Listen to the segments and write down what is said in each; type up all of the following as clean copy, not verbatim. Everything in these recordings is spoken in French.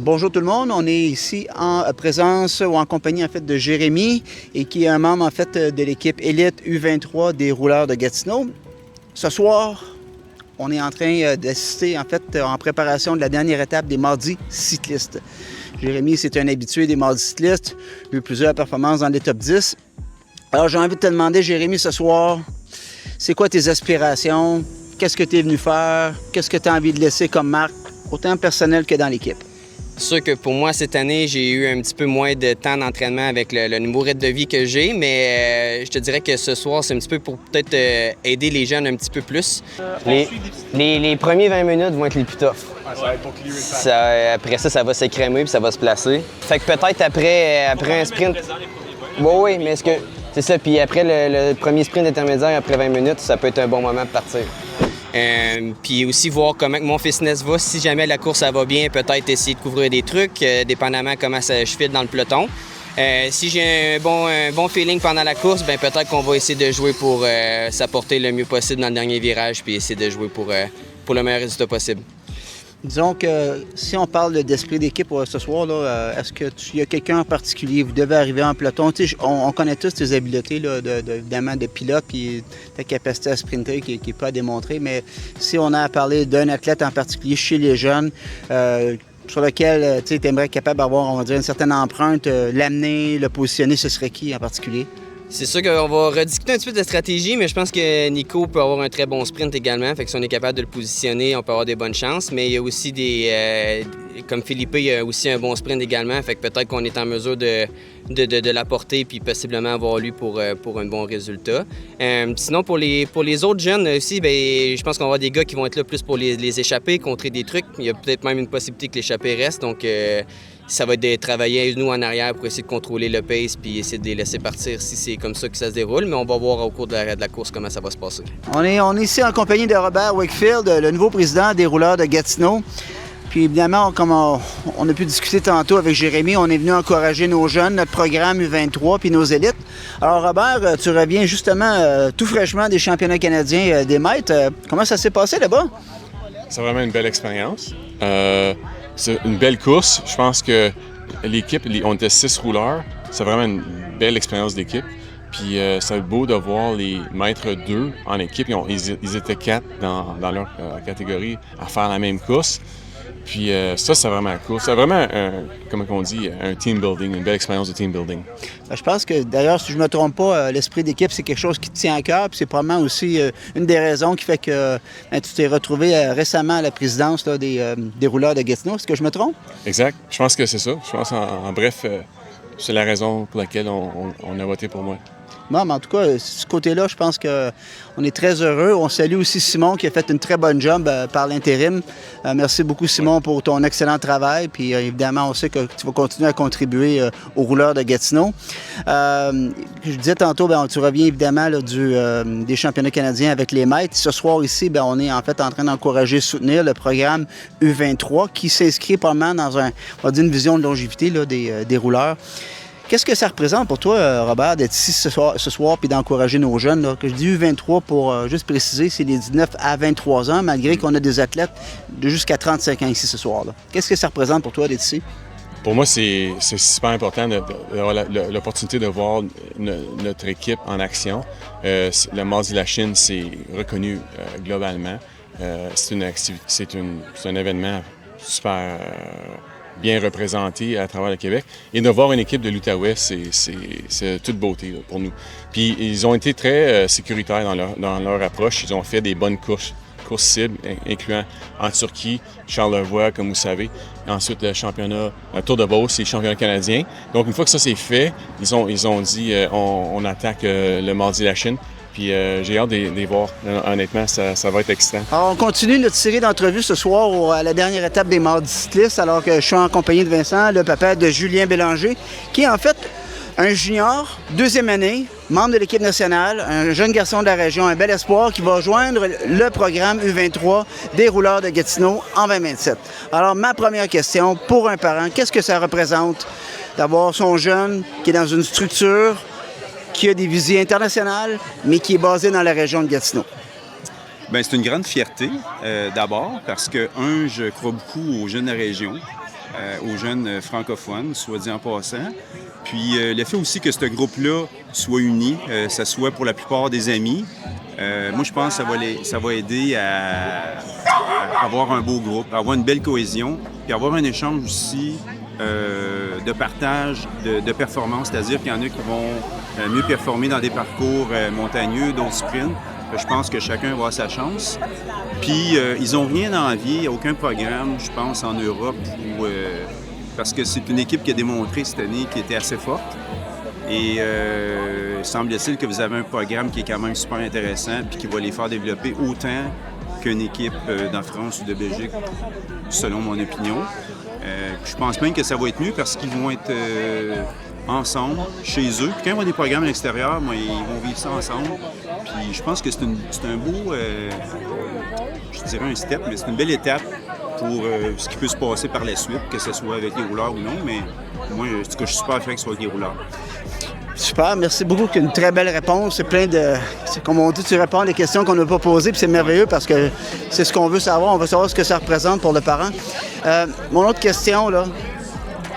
Bonjour tout le monde, on est ici en présence ou en compagnie en fait de Jérémy et qui est un membre en fait de l'équipe élite U23 des rouleurs de Gatineau. Ce soir, on est en train d'assister en fait en préparation de la dernière étape des mardis cyclistes. Jérémy, c'est un habitué des mardis cyclistes, il a eu plusieurs performances dans les top 10. Alors j'ai envie de te demander, Jérémy, ce soir, c'est quoi tes aspirations? Qu'est-ce que tu es venu faire? Qu'est-ce que tu as envie de laisser comme marque, autant personnel que dans l'équipe? C'est sûr que pour moi, cette année, j'ai eu un petit peu moins de temps d'entraînement avec le nouveau rythme de vie que j'ai, mais je te dirais que ce soir, c'est un petit peu pour peut-être aider les jeunes un petit peu plus. Les premiers 20 minutes vont être les plus tough. Après ça va s'écrémer puis ça va se placer. Fait que peut-être après un sprint... Oui, mais est-ce que... C'est ça, puis après le premier sprint intermédiaire, après 20 minutes, ça peut être un bon moment de partir. Puis aussi voir comment mon fitness va. Si jamais la course ça va bien, peut-être essayer de couvrir des trucs, dépendamment comment je file dans le peloton. Si j'ai un bon feeling pendant la course, bien peut-être qu'on va essayer de jouer pour s'apporter le mieux possible dans le dernier virage puis essayer de jouer pour le meilleur résultat possible. Disons que si on parle d'esprit d'équipe ce soir, là, est-ce qu'il y a quelqu'un en particulier? Vous devez arriver en peloton. On connaît tous tes habiletés, là, évidemment, de pilote puis ta capacité à sprinter qui n'est pas à démontrer. Mais si on a à parler d'un athlète en particulier chez les jeunes, sur lequel tu aimerais être capable d'avoir, on va dire, une certaine empreinte, l'amener, le positionner, ce serait qui en particulier? C'est sûr qu'on va rediscuter un petit peu de stratégie, mais je pense que Nico peut avoir un très bon sprint également. Fait que si on est capable de le positionner, on peut avoir des bonnes chances. Mais il y a aussi comme Philippe, il y a aussi un bon sprint également. Fait que peut-être qu'on est en mesure de l'apporter puis possiblement avoir lui pour un bon résultat. Sinon, pour les autres jeunes aussi, bien, je pense qu'on va avoir des gars qui vont être là plus pour les échapper, contrer des trucs. Il y a peut-être même une possibilité que l'échappée reste. Donc, ça va être de travailler nous en arrière pour essayer de contrôler le pace puis essayer de les laisser partir si c'est comme ça que ça se déroule. Mais on va voir au cours de la course comment ça va se passer. On est ici en compagnie de Robert Wakefield, le nouveau président des rouleurs de Gatineau. Puis évidemment, comme on a pu discuter tantôt avec Jérémy, on est venu encourager nos jeunes, notre programme U23 puis nos élites. Alors Robert, tu reviens justement tout fraîchement des championnats canadiens des maîtres. Comment ça s'est passé là-bas? C'est vraiment une belle expérience. C'est une belle course. Je pense que l'équipe, on était 6 rouleurs. C'est vraiment une belle expérience d'équipe. Puis c'est beau de voir les maîtres 2 en équipe. Ils étaient 4 dans leur catégorie à faire la même course. Puis ça, c'est vraiment cool. C'est vraiment, comment on dit, un team building, une belle expérience de team building. Je pense que, d'ailleurs, si je ne me trompe pas, l'esprit d'équipe, c'est quelque chose qui te tient à cœur. Puis c'est probablement aussi une des raisons qui fait que tu t'es retrouvé récemment à la présidence là, des rouleurs de Gatineau. Est-ce que je me trompe? Exact. Je pense que c'est ça. Je pense, en bref, c'est la raison pour laquelle on a voté pour moi. Non, mais en tout cas, de ce côté-là, je pense qu'on est très heureux. On salue aussi Simon qui a fait une très bonne job par l'intérim. Merci beaucoup, Simon, pour ton excellent travail. Puis évidemment, on sait que tu vas continuer à contribuer aux rouleurs de Gatineau. Je disais tantôt, tu reviens évidemment là, des championnats canadiens avec les maîtres. Ce soir ici, on est en fait en train d'encourager et soutenir le programme U23 qui s'inscrit probablement dans une vision de longévité là, des rouleurs. Qu'est-ce que ça représente pour toi, Robert, d'être ici ce soir puis d'encourager nos jeunes? Là? Que je dis U23 pour juste préciser, c'est les 19 à 23 ans, malgré qu'on a des athlètes de jusqu'à 35 ans ici ce soir. Là. Qu'est-ce que ça représente pour toi d'être ici? Pour moi, c'est super important d'avoir l'opportunité de voir notre équipe en action. Le Mardi de la Chine, c'est reconnu globalement. C'est un événement super... bien représenté à travers le Québec. Et de voir une équipe de l'Outaouais, c'est toute beauté là, pour nous. Puis ils ont été très sécuritaires dans leur approche. Ils ont fait des bonnes courses cibles, incluant en Turquie, Charlevoix, comme vous savez. Ensuite, le championnat, le Tour de Beauce, c'est le championnat canadien. Donc, une fois que ça c'est fait, ils ont dit on attaque le Mardi de la Chine. Puis j'ai hâte de les voir. Honnêtement, ça va être excitant. Alors, on continue notre série d'entrevues ce soir à la dernière étape des mardis cyclistes, alors que je suis en compagnie de Vincent, le papa de Julien Bélanger, qui est en fait un junior, deuxième année, membre de l'équipe nationale, un jeune garçon de la région, un bel espoir qui va rejoindre le programme U23 des rouleurs de Gatineau en 2027. Alors, ma première question pour un parent, qu'est-ce que ça représente d'avoir son jeune qui est dans une structure qui a des visées internationales, mais qui est basé dans la région de Gatineau? Bien, c'est une grande fierté, d'abord, parce que, je crois beaucoup aux jeunes de la région. aux jeunes francophones, soit dit en passant. Puis le fait aussi que ce groupe-là soit uni, ça soit pour la plupart des amis, moi je pense que ça va aider à avoir un beau groupe, à avoir une belle cohésion, puis avoir un échange aussi de partage de performance, c'est-à-dire qu'il y en a qui vont mieux performer dans des parcours montagneux, d'autres sprints. Je pense que chacun va avoir sa chance. Puis, ils n'ont rien à envier, aucun programme, je pense, en Europe, parce que c'est une équipe qui a démontré cette année qu'elle était assez forte. Et semble-t-il que vous avez un programme qui est quand même super intéressant puis qui va les faire développer autant qu'une équipe de France ou de Belgique, selon mon opinion. Je pense même que ça va être mieux parce qu'ils vont être ensemble, chez eux. Puis quand ils vont des programmes à l'extérieur, ils vont vivre ça ensemble. Puis je pense que c'est un beau, je dirais un step, mais c'est une belle étape pour ce qui peut se passer par la suite, que ce soit avec les rouleurs ou non. Mais moi, en tout cas, je suis super fier que ce soit avec les rouleurs. Super, merci beaucoup. Une très belle réponse. C'est plein de... Comme on dit, tu réponds à des questions qu'on n'a pas posées, puis c'est merveilleux parce que c'est ce qu'on veut savoir. On veut savoir ce que ça représente pour le parent. Mon autre question, là,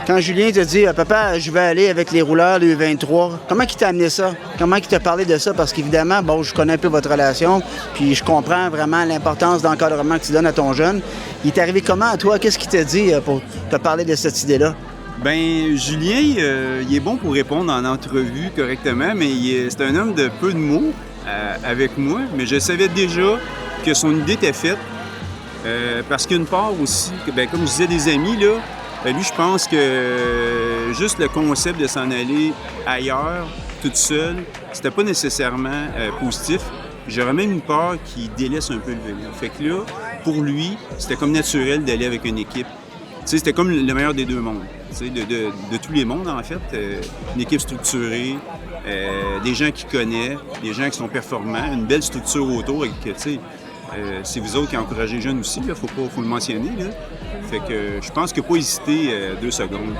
quand Julien te dit « Papa, je vais aller avec les rouleurs du 23 », comment il t'a amené ça? Comment il t'a parlé de ça? Parce qu'évidemment, bon, je connais un peu votre relation, puis je comprends vraiment l'importance d'encadrement que tu donnes à ton jeune. Il est arrivé comment à toi? Qu'est-ce qu'il t'a dit pour te parler de cette idée-là? Bien, Julien, il est bon pour répondre en entrevue correctement, mais c'est un homme de peu de mots avec moi. Mais je savais déjà que son idée était faite parce qu'une part aussi, comme je disais, des amis, là, lui, je pense que juste le concept de s'en aller ailleurs, toute seule, c'était pas nécessairement positif. J'aurais même une peur qu'il délaisse un peu le vélo. Fait que là, pour lui, c'était comme naturel d'aller avec une équipe. T'sais, c'était comme le meilleur des deux mondes, de tous les mondes, en fait. Une équipe structurée, des gens qu'il connaît, des gens qui sont performants, une belle structure autour. Et que, c'est vous autres qui encouragez les jeunes aussi, il faut le mentionner. Là. Fait que je pense qu'il n'a pas hésité 2 secondes.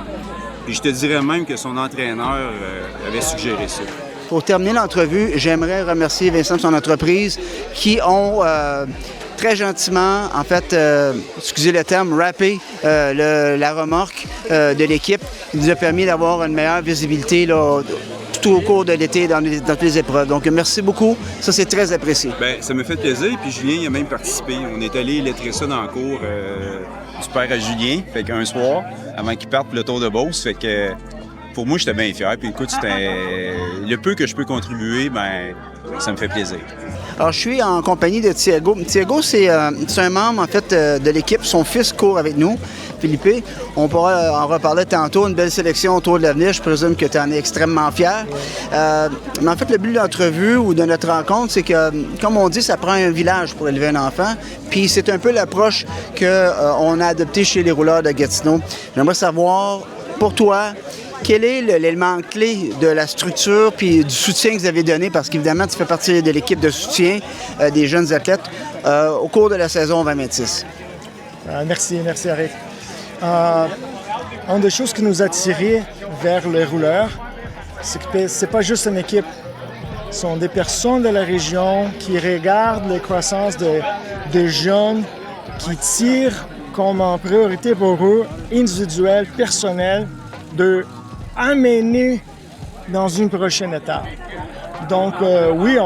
Et je te dirais même que son entraîneur avait suggéré ça. Pour terminer l'entrevue, j'aimerais remercier Vincent et son entreprise qui ont très gentiment, en fait, excusez le terme, rappé la remorque de l'équipe. Il nous a permis d'avoir une meilleure visibilité là, tout au cours de l'été dans toutes les épreuves. Donc, merci beaucoup. Ça, c'est très apprécié. Bien, ça me fait plaisir. Puis Julien, il a même participé. On est allé lettrer ça dans le cours du père à Julien. Fait qu'un soir, avant qu'il parte pour le Tour de Beauce, fait que pour moi, j'étais bien fier. Puis écoute, le peu que je peux contribuer, bien, ça me fait plaisir. Alors, je suis en compagnie de Thiago. Thiago, c'est un membre, en fait, de l'équipe. Son fils court avec nous, Philippe. On pourra en reparler tantôt. Une belle sélection autour de l'avenir. Je présume que tu en es extrêmement fier. Mais en fait, le but de l'entrevue ou de notre rencontre, c'est que, comme on dit, ça prend un village pour élever un enfant. Puis c'est un peu l'approche qu'on a adoptée chez les rouleurs de Gatineau. J'aimerais savoir, pour toi, quel est l'élément clé de la structure puis du soutien que vous avez donné? Parce qu'évidemment, tu fais partie de l'équipe de soutien des jeunes athlètes au cours de la saison 2026. Merci Eric. Une des choses qui nous a attirés vers les rouleurs, c'est que ce n'est pas juste une équipe. Ce sont des personnes de la région qui regardent les croissances des jeunes, qui tirent comme en priorité pour eux, individuelle, personnelle, de amener dans une prochaine étape. Donc, oui,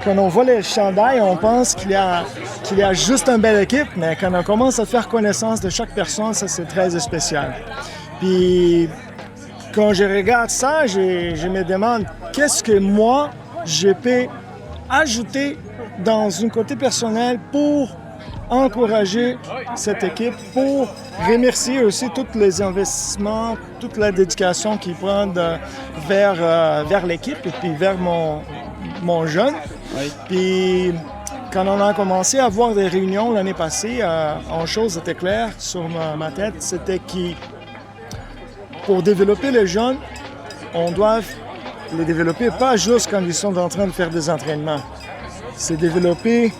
quand on voit les chandails, on pense qu'il y a juste une belle équipe, mais quand on commence à faire connaissance de chaque personne, ça, c'est très spécial. Puis, quand je regarde ça, je me demande qu'est-ce que moi, je peux ajouter dans un côté personnel pour encourager cette équipe, pour remercier aussi tous les investissements, toute la dédication qu'ils prennent vers l'équipe et puis vers mon jeune. Oui. Puis quand on a commencé à avoir des réunions l'année passée, une chose était claire sur ma tête, c'était que pour développer les jeunes, on doit les développer pas juste quand ils sont en train de faire des entraînements. C'est développer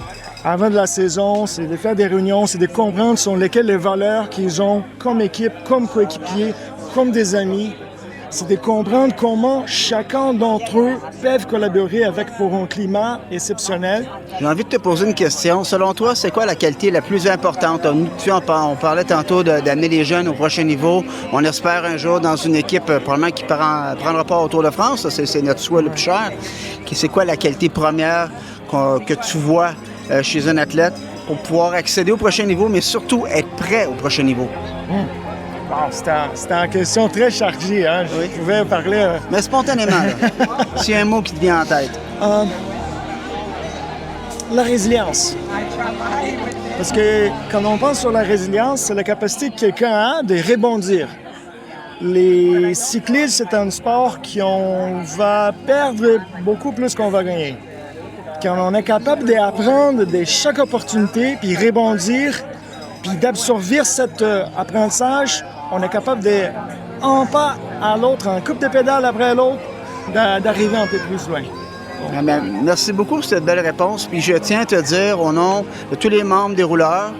avant de la saison, c'est de faire des réunions, c'est de comprendre sur lesquelles les valeurs qu'ils ont comme équipe, comme coéquipiers, comme des amis. c'est de comprendre comment chacun d'entre eux peuvent collaborer pour un climat exceptionnel. J'ai envie de te poser une question. Selon toi, c'est quoi la qualité la plus importante? On parlait tantôt d'amener les jeunes au prochain niveau. On espère un jour dans une équipe probablement qui prendra part au Tour de France. Ça, c'est notre souhait le plus cher. C'est quoi la qualité première que tu vois chez un athlète pour pouvoir accéder au prochain niveau, mais surtout être prêt au prochain niveau? Wow, c'était une question très chargée. Hein? Je pouvais parler... Mais spontanément, là, s'il y a un mot qui te vient en tête. La résilience. Parce que quand on pense sur la résilience, c'est la capacité que quelqu'un a de rebondir. Les cyclistes, c'est un sport qu'on va perdre beaucoup plus qu'on va gagner. Quand on est capable d'apprendre de chaque opportunité, puis rebondir, puis d'absorber cet apprentissage, on est capable de, un pas à l'autre, en coupe de pédale après l'autre, d'arriver un peu plus loin. Merci beaucoup pour cette belle réponse. Puis je tiens à te dire au nom de tous les membres des rouleurs,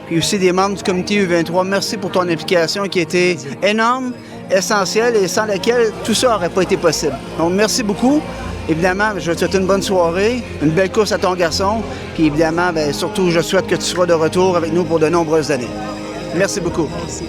puis aussi des membres du comité U23, merci pour ton implication qui a été énorme, essentielle et sans laquelle tout ça n'aurait pas été possible. Donc merci beaucoup. Évidemment, je te souhaite une bonne soirée, une belle course à ton garçon. Puis évidemment, surtout, je souhaite que tu sois de retour avec nous pour de nombreuses années. Merci beaucoup. Merci.